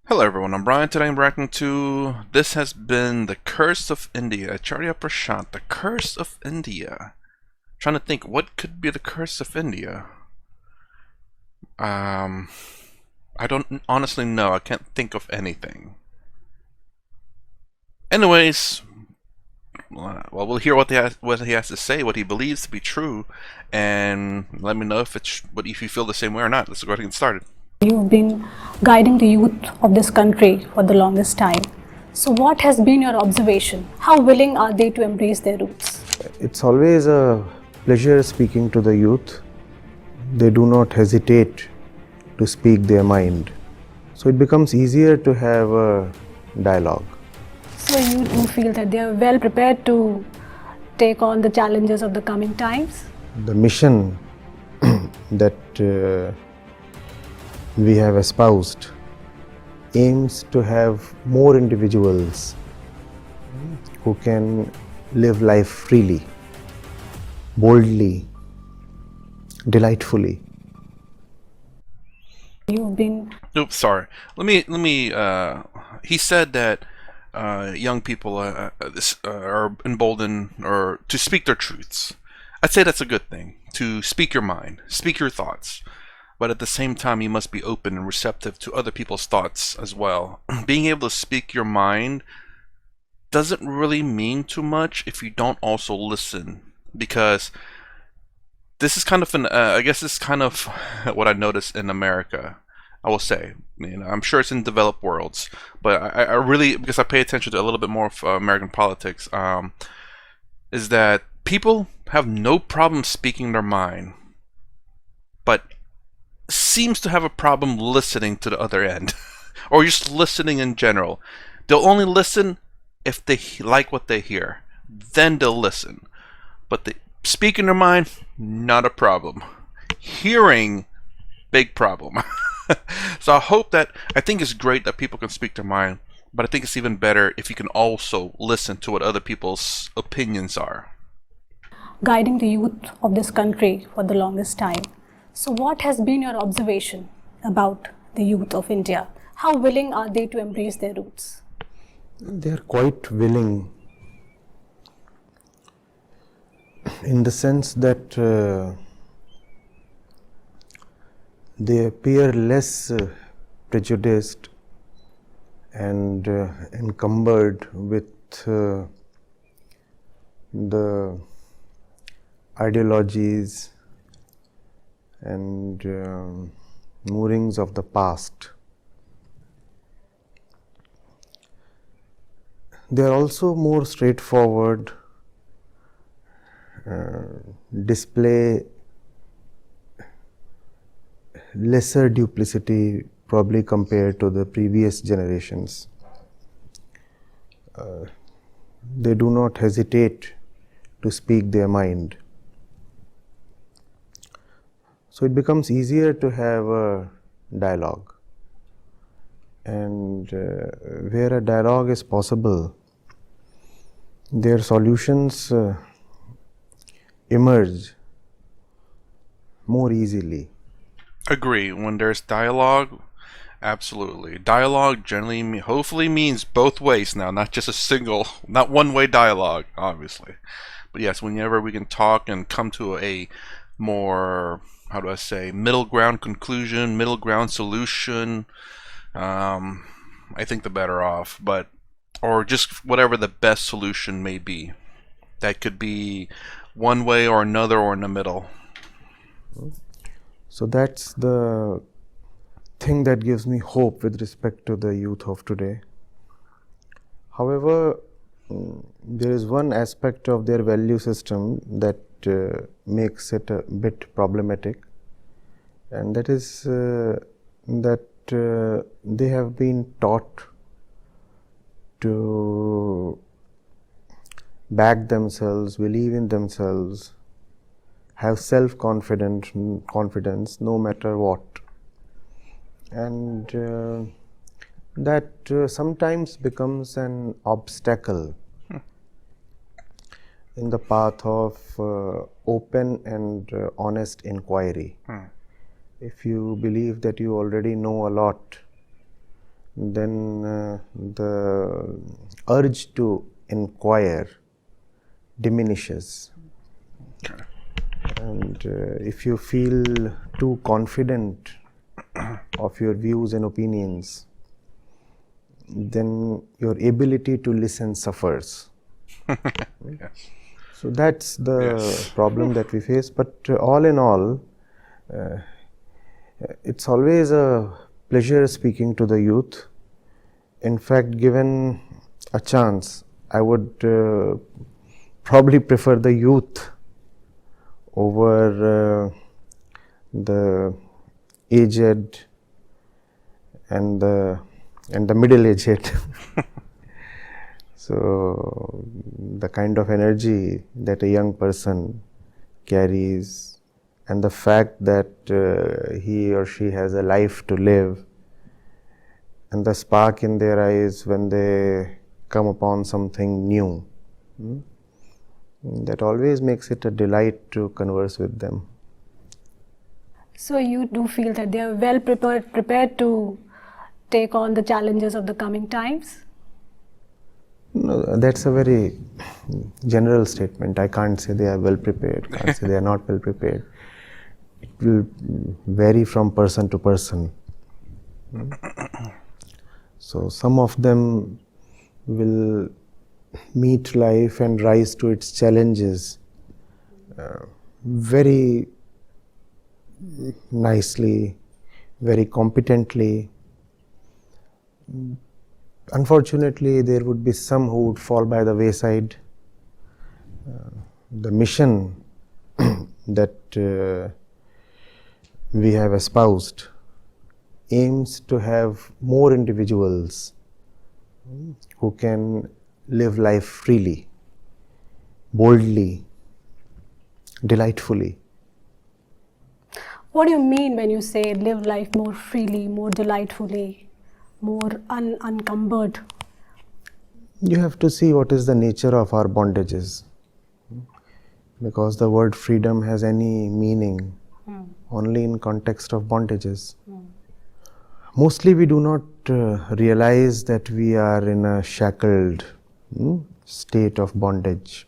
Hello everyone, I'm Brian. Today I'm reacting to This Has Been the Curse of India. Acharya Prashant, the Curse of India. Trying to think what could be the curse of India. Um I don't honestly know. I can't think of anything. Anyways, well we'll hear what he has to say, what he believes to be true, and let me know if you feel the same way or not. Let's go ahead and get started. You've been guiding the youth of this country for the longest time. So, what has been your observation? How willing are they to embrace their roots? It's always a pleasure speaking to the youth. They do not hesitate to speak their mind. So it becomes easier to have a dialogue. So, you do feel that they are well prepared to take on the challenges of the coming times? The mission that we have espoused aims to have more individuals who can live life freely, boldly, delightfully. You've been Oops, sorry. Let me. He said that young people are emboldened or to speak their truths. I'd say that's a good thing. To speak your mind, speak your thoughts, but at the same time, you must be open and receptive to other people's thoughts as well. Being able to speak your mind doesn't really mean too much if you don't also listen, because this is kind of I guess this is kind of what I noticed in America. I will say, I'm sure it's in developed worlds, but I really, because I pay attention to a little bit more of American politics, is that people have no problem speaking their mind, but seems to have a problem listening to the other end, or just listening in general. They'll only listen if they like what they hear, then they'll listen. But the speaking their mind, not a problem. Hearing, big problem. So I think it's great that people can speak their mind, but I think it's even better if you can also listen to what other people's opinions are. guiding the youth of this country for the longest time. So, what has been your observation about the youth of India? How willing are they to embrace their roots? They are quite willing in the sense that they appear less prejudiced and encumbered with the ideologies and moorings of the past. They are also more straightforward, display lesser duplicity probably compared to the previous generations. They do not hesitate to speak their mind. So it becomes easier to have a dialogue. And where a dialogue is possible, their solutions emerge more easily. Agree. When there's dialogue, absolutely. Dialogue generally, hopefully, means both ways now, not just a single, not one-way dialogue, obviously. But yes, whenever we can talk and come to a more, how do I say, middle ground conclusion, middle ground solution, I think the better off. But or just whatever the best solution may be. That could be one way or another or in the middle. So that's the thing that gives me hope with respect to the youth of today. However, there is one aspect of their value system that makes it a bit problematic, and that is that they have been taught to back themselves, believe in themselves, have confidence no matter what, and that sometimes becomes an obstacle in the path of open and honest inquiry. If you believe that you already know a lot, then the urge to inquire diminishes. Okay. And if you feel too confident of your views and opinions, then your ability to listen suffers. Yes. So that's the Yes. problem that we face. But all in all, it's always a pleasure speaking to the youth. In fact, given a chance, I would probably prefer the youth over the aged and the middle-aged. So the kind of energy that a young person carries, and the fact that he or she has a life to live, and the spark in their eyes when they come upon something new, that always makes it a delight to converse with them. So you do feel that they are well prepared to take on the challenges of the coming times? No, that's a very general statement. I can't say they are well prepared, can't say they are not well prepared. It will vary from person to person. So some of them will meet life and rise to its challenges very nicely, very competently. Unfortunately, there would be some who would fall by the wayside. The mission that we have espoused aims to have more individuals who can live life freely, boldly, delightfully. What do you mean when you say live life more freely, more delightfully, more unencumbered? You have to see what is the nature of our bondages, because the word freedom has any meaning only in context of bondages. Mostly we do not realize that we are in a shackled state of bondage.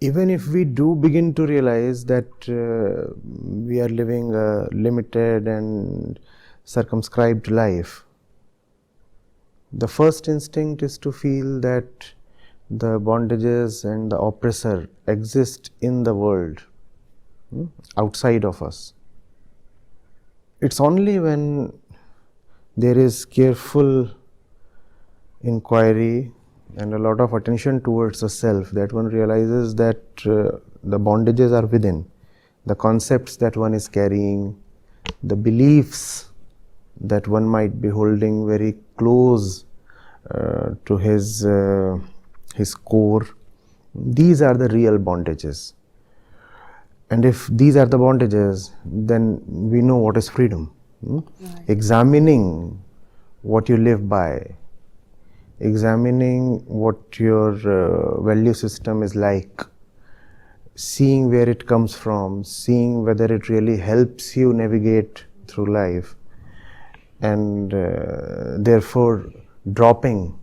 Even if we do begin to realize that we are living a limited and circumscribed life, the first instinct is to feel that the bondages and the oppressor exist in the world, outside of us. It's only when there is careful inquiry and a lot of attention towards the self that one realizes that the bondages are within, the concepts that one is carrying, the beliefs that one might be holding very close to his core. These are the real bondages. And if these are the bondages, then we know what is freedom. Right. Examining what you live by, examining what your value system is like, seeing where it comes from, seeing whether it really helps you navigate through life, and therefore dropping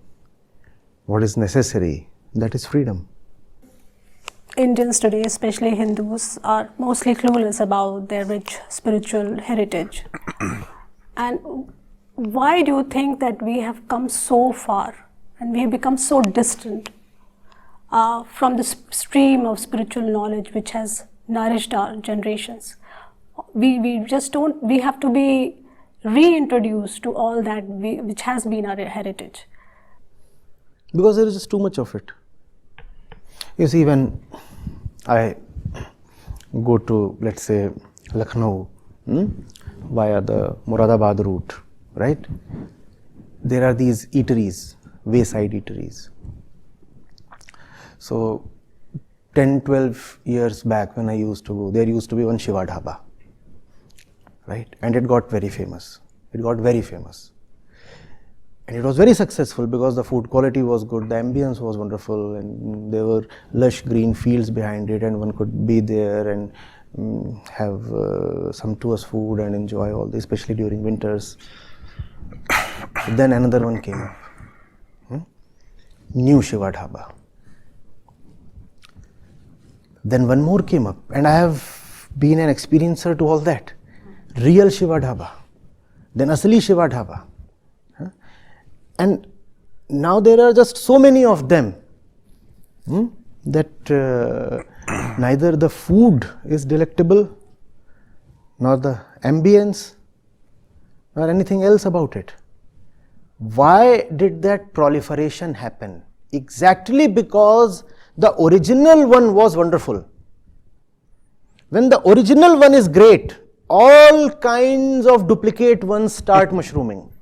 what is necessary, that is freedom. Indians today, especially Hindus, are mostly clueless about their rich spiritual heritage. And why do you think that we have come so far and we have become so distant from the stream of spiritual knowledge which has nourished our generations? We just don't, we have to be reintroduced to all that which has been our heritage. Because there is just too much of it. You see, when I go to, let's say, Lucknow via the Moradabad route, right? There are these eateries, wayside eateries. So 10-12 years back when I used to go, there used to be one Shiva Dhaba, right? And it got very famous. It got very famous. And it was very successful because the food quality was good, the ambience was wonderful, and there were lush green fields behind it, and one could be there and have sumptuous food and enjoy all this, especially during winters. Then another one came up. New Shiva Dhaba. Then one more came up, and I have been an experiencer to all that. Real Shiva Dhaba. Then Asli Shiva Dhaba. And now there are just so many of them that neither the food is delectable, nor the ambience, nor anything else about it. Why did that proliferation happen? Exactly because the original one was wonderful. When the original one is great, all kinds of duplicate ones start mushrooming.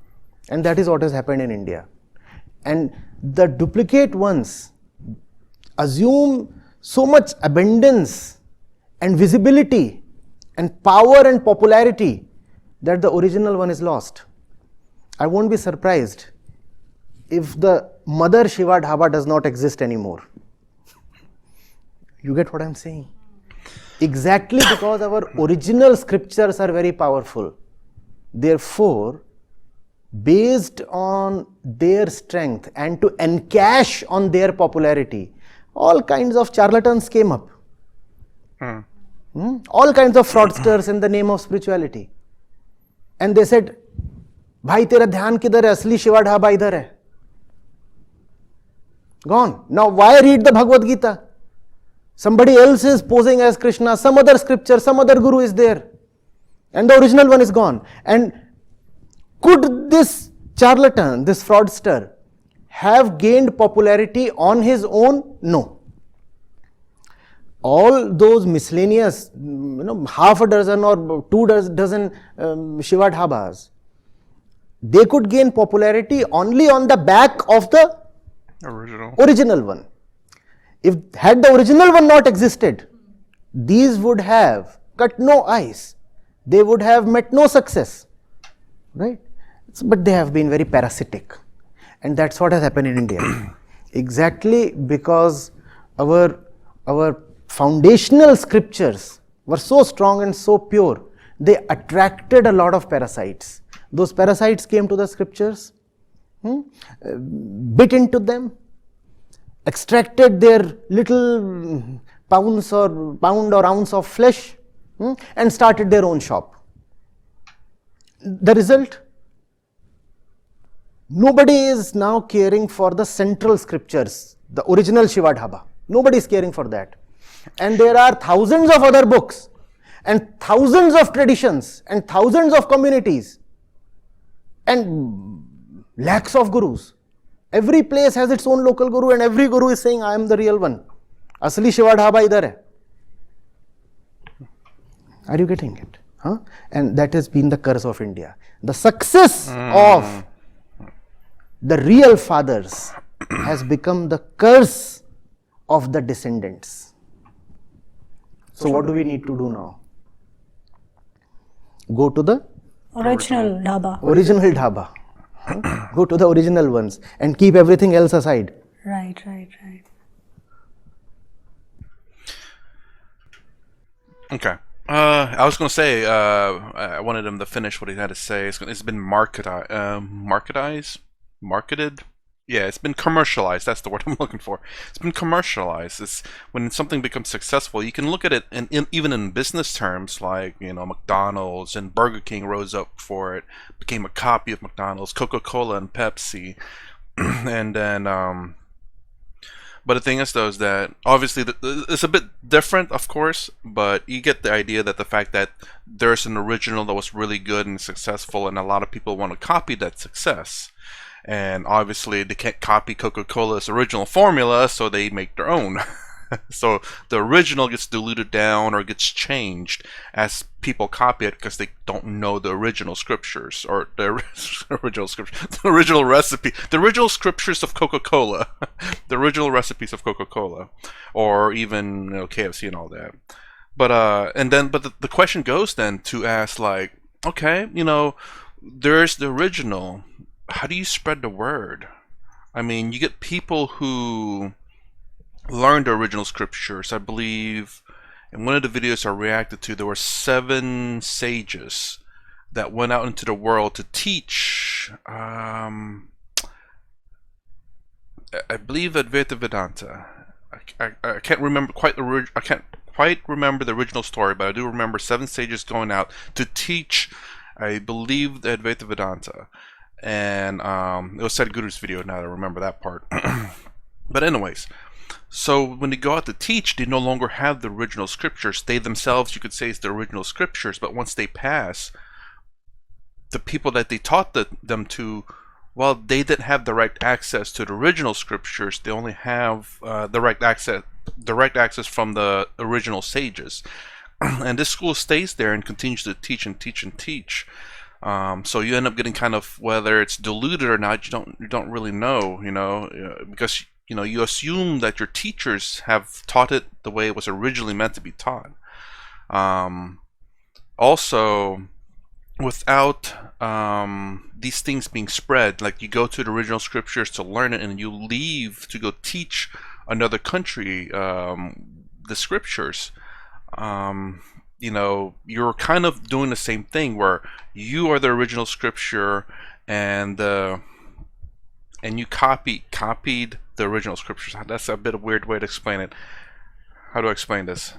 And that is what has happened in India. And the duplicate ones assume so much abundance and visibility and power and popularity that the original one is lost. I won't be surprised if the mother Shiva Dhaba does not exist anymore. You get what I'm saying? Exactly because our original scriptures are very powerful. Therefore, based on their strength and to encash on their popularity, all kinds of charlatans came up. All kinds of fraudsters in the name of spirituality. And they said, भाई तेरा ध्यान किधर है? असली शिवा ढाबा इधर है. Gone. Now why read the Bhagavad Gita? Somebody else is posing as Krishna, some other scripture, some other guru is there. And the original one is gone. And could this charlatan, this fraudster, have gained popularity on his own? No. All those miscellaneous, half a dozen or 2 dozen Shiva Dhabas, they could gain popularity only on the back of the original one. Had the original one not existed, these would have cut no ice. They would have met no success. Right? But they have been very parasitic. And that's what has happened in India. Exactly because our foundational scriptures were so strong and so pure, they attracted a lot of parasites. Those parasites came to the scriptures, bit into them, extracted their little pound or ounce of flesh, and started their own shop. The result? Nobody is now caring for the central scriptures, the original Shiva Dhaba. Nobody is caring for that. And there are thousands of other books, and thousands of traditions, and thousands of communities, and lakhs of gurus. Every place has its own local guru, and every guru is saying, I am the real one. Asli Shiva Dhaba idhar hai. Are you getting it? And that has been the curse of India. The success of the real fathers has become the curse of the descendants. So what do we need to do now? Go to the original dhaba. Original dhaba. Go to the original ones and keep everything else aside. Right. Okay. I was going to say, I wanted him to finish what he had to say. It's been marketed. Yeah, it's been commercialized. That's the word I'm looking for. It's been commercialized. It's when something becomes successful, you can look at it, and even in business terms, like McDonald's and Burger King rose up for it, became a copy of McDonald's, Coca-Cola and Pepsi, and then. But the thing is, though, is that obviously it's a bit different, of course, but you get the idea that the fact that there's an original that was really good and successful, and a lot of people want to copy that success. And obviously they can't copy Coca-Cola's original formula, so they make their own. So the original gets diluted down or gets changed as people copy it because they don't know the original scriptures or the original recipe, the original scriptures of Coca-Cola, the original recipes of Coca-Cola, or even KFC and all that. But the question goes then to ask, like, okay, there's the original. How do you spread the word? I mean, you get people who learn the original scriptures. I believe In one of the videos I reacted to, there were 7 sages that went out into the world to teach, I believe, Advaita Vedanta. I can't remember I can't quite remember the original story, but I do remember 7 sages going out to teach, I believe, the Advaita Vedanta. And it was Sadhguru's video, now that I remember that part. But anyways, so when they go out to teach, they no longer have the original scriptures. They themselves, you could say, is the original scriptures, but once they pass, the people that they taught them to, well, they didn't have direct access to the original scriptures. They only have direct access from the original sages. And this school stays there and continues to teach and teach and teach. So you end up getting kind of, whether it's diluted or not, you don't really know, because you assume that your teachers have taught it the way it was originally meant to be taught. Also, without these things being spread, like you go to the original scriptures to learn it, and you leave to go teach another country the scriptures, you're kind of doing the same thing, where you are the original scripture, and you copied the original scriptures. That's a bit of a weird way to explain it. How do I explain this?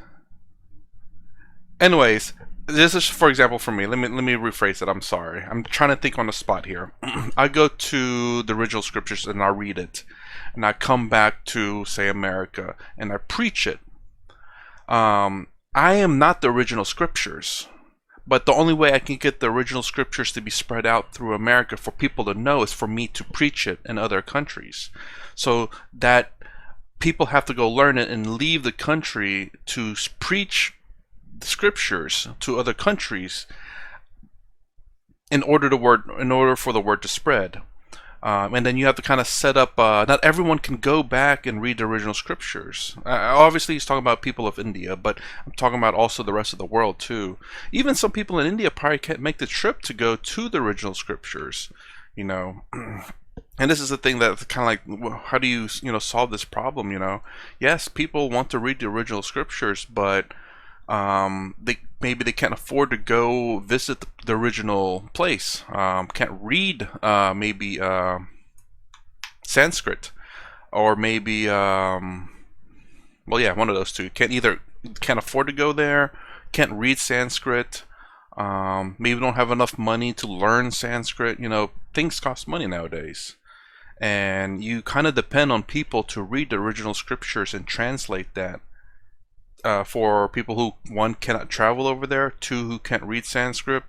Anyways, this is, for example, for me. Let me rephrase it. I'm sorry. I'm trying to think on the spot here. I go to the original scriptures and I read it, and I come back to, say, America, and I preach it. I am not the original scriptures, but the only way I can get the original scriptures to be spread out through America for people to know is for me to preach it in other countries, so that people have to go learn it and leave the country to preach the scriptures to other countries in order for the word to spread. And then you have to kind of set up, not everyone can go back and read the original scriptures. Obviously he's talking about people of India, but I'm talking about also the rest of the world too. Even some people in India probably can't make the trip to go to the original scriptures, And this is the thing that's kind of like, how do you solve this problem? Yes, people want to read the original scriptures, but maybe they can't afford to go visit the original place. Can't read maybe Sanskrit, or maybe one of those two. Can't afford to go there, can't read Sanskrit, maybe don't have enough money to learn Sanskrit. Things cost money nowadays, and you kind of depend on people to read the original scriptures and translate that. For people who, 1, cannot travel over there, 2, who can't read Sanskrit,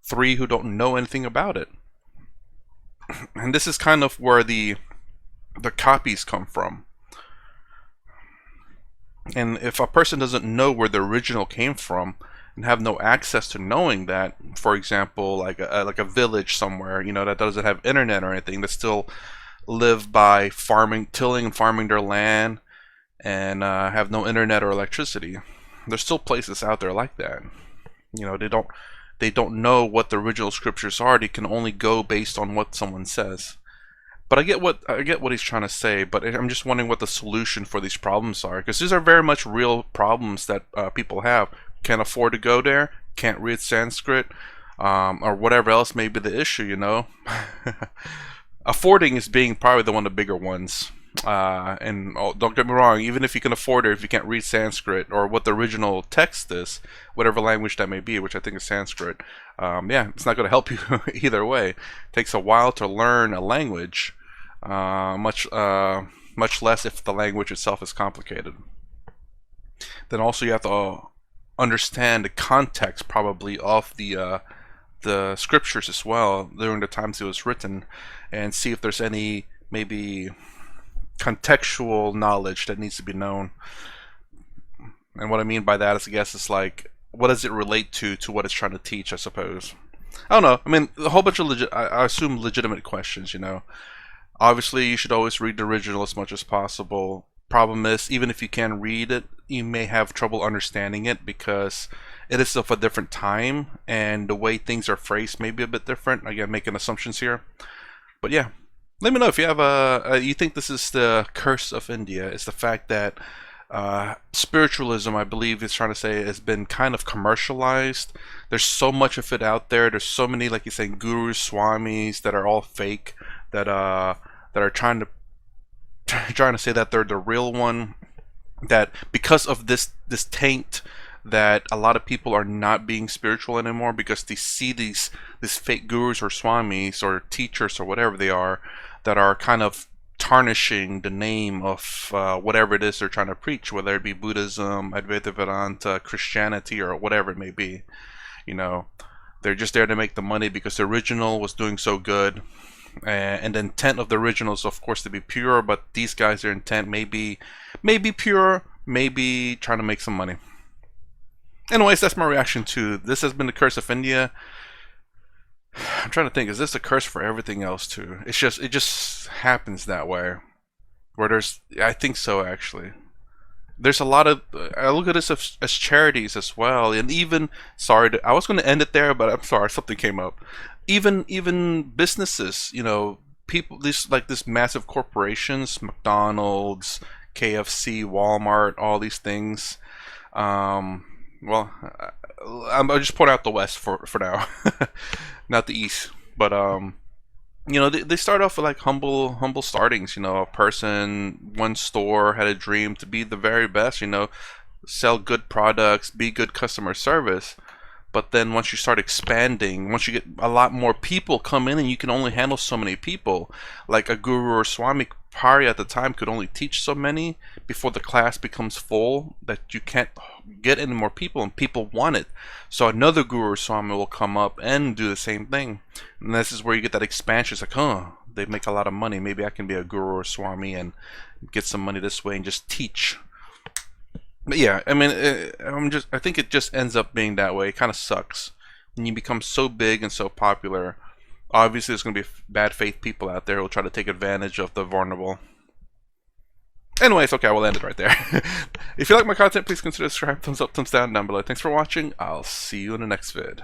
3, who don't know anything about it. And this is kind of where the copies come from. And if a person doesn't know where the original came from and have no access to knowing that, for example, like a village somewhere, that doesn't have internet or anything, that still live by tilling and farming their land, and have no internet or electricity. There's still places out there like that. They don't know what the original scriptures are. They can only go based on what someone says. But I get what he's trying to say. But I'm just wondering what the solution for these problems are, because these are very much real problems that people have. Can't afford to go there. Can't read Sanskrit, or whatever else may be the issue. Affording is being probably one of the bigger ones. And don't get me wrong, even if you can afford it, if you can't read Sanskrit or what the original text is, whatever language that may be, which I think is Sanskrit, it's not going to help you either way. It takes a while to learn a language, much less if the language itself is complicated. Then also you have to understand the context probably of the scriptures as well during the times it was written, and see if there's any maybe contextual knowledge that needs to be known. And what I mean by that is, I guess, it's like, what does it relate to what it's trying to teach, I suppose. I don't know. I mean, a whole bunch of I assume legitimate questions, Obviously, you should always read the original as much as possible. Problem is, even if you can read it, you may have trouble understanding it because it is of a different time, and the way things are phrased may be a bit different. Again, making assumptions here. But yeah. Let me know if you have you think this is the curse of India, is the fact that spiritualism, I believe, is trying to say, has been kind of commercialized. There's so much of it out there. There's so many, like you're saying, gurus, swamis that are all fake, that are trying to say that they're the real one. That because of this taint, that a lot of people are not being spiritual anymore because they see these fake gurus or swamis or teachers or whatever they are, that are kind of tarnishing the name of whatever it is they're trying to preach, whether it be Buddhism, Advaita Vedanta, Christianity, or whatever it may be. You know, they're just there to make the money because the original was doing so good. And the intent of the original is, of course, to be pure, but these guys, their intent may be pure, maybe trying to make some money. Anyways, that's my reaction to this. Has been the Curse of India. I'm trying to think, is this a curse for everything else too? It just happens that way. Where there's, I think so actually. There's a lot of, I look at this as charities as well, and even, sorry, I was going to end it there, but I'm sorry, something came up. Even businesses, you know, people, this massive corporations, McDonald's, KFC, Walmart, all these things. Well, I'll just point out the West for now, not the East. But you know, they start off with like humble startings. You know, a person, one store had a dream to be the very best. You know, sell good products, be good customer service. But then once you start expanding, once you get a lot more people come in, and you can only handle so many people, like a guru or swami Pari at the time could only teach so many before the class becomes full, that you can't get any more people, and people want it. So another guru or swami will come up and do the same thing. And this is where you get that expansion. It's like, huh, they make a lot of money. Maybe I can be a guru or swami and get some money this way and just teach. But yeah, I mean, I think it just ends up being that way. It kind of sucks when you become so big and so popular. Obviously, there's going to be bad faith people out there who will try to take advantage of the vulnerable. Anyways, okay, I will end it right there. If you like my content, please consider subscribing, thumbs up, thumbs down below. Thanks for watching. I'll see you in the next vid.